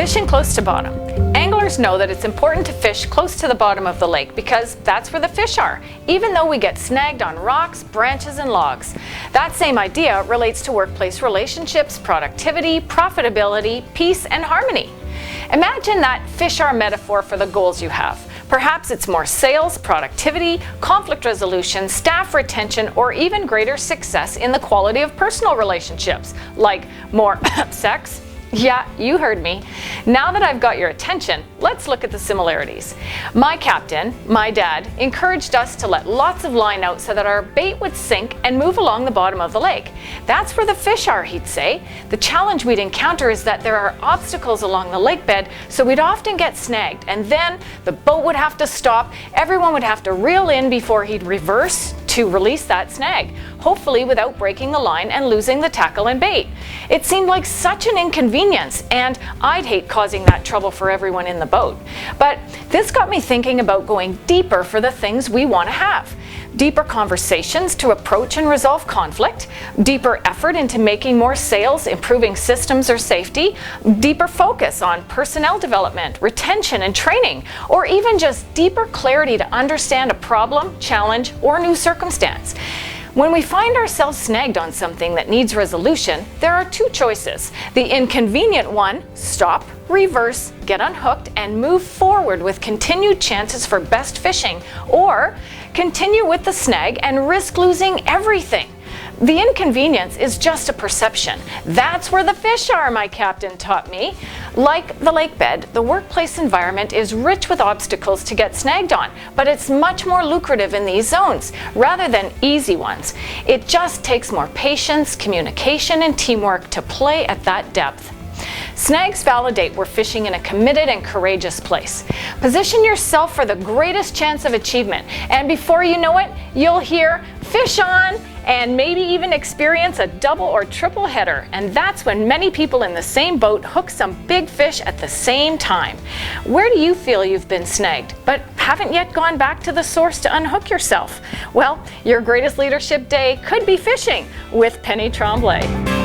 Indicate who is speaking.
Speaker 1: Fishing close to bottom. Anglers know that it's important to fish close to the bottom of the lake because that's where the fish are, even though we get snagged on rocks, branches, and logs. That same idea relates to workplace relationships, productivity, profitability, peace, and harmony. Imagine that fish are metaphor for the goals you have. Perhaps it's more sales, productivity, conflict resolution, staff retention, or even greater success in the quality of personal relationships, like more sex. Yeah, you heard me. Now that I've got your attention, let's look at the similarities. My captain, my dad, encouraged us to let lots of line out so that our bait would sink and move along the bottom of the lake. That's where the fish are, he'd say. The challenge we'd encounter is that there are obstacles along the lake bed, so we'd often get snagged, and then the boat would have to stop, everyone would have to reel in before he'd reverse to release that snag, hopefully without breaking the line and losing the tackle and bait. It seemed like such an inconvenience, and I'd hate causing that trouble for everyone in the boat. But this got me thinking about going deeper for the things we want to have. Deeper conversations to approach and resolve conflict, deeper effort into making more sales, improving systems or safety, deeper focus on personnel development, retention and training, or even just deeper clarity to understand a problem, challenge, or new circumstance. When we find ourselves snagged on something that needs resolution, there are two choices. The inconvenient one, stop, reverse, get unhooked, and move forward with continued chances for best fishing, or continue with the snag and risk losing everything. The inconvenience is just a perception. That's where the fish are, my captain taught me. Like the lake bed, the workplace environment is rich with obstacles to get snagged on, but it's much more lucrative in these zones, rather than easy ones. It just takes more patience, communication, and teamwork to play at that depth. Snags validate we're fishing in a committed and courageous place. Position yourself for the greatest chance of achievement, and before you know it, you'll hear "fish on" and maybe even experience a double or triple header. And that's when many people in the same boat hook some big fish at the same time. Where do you feel you've been snagged, but haven't yet gone back to the source to unhook yourself? Well, your greatest leadership day could be fishing with Penny Tremblay.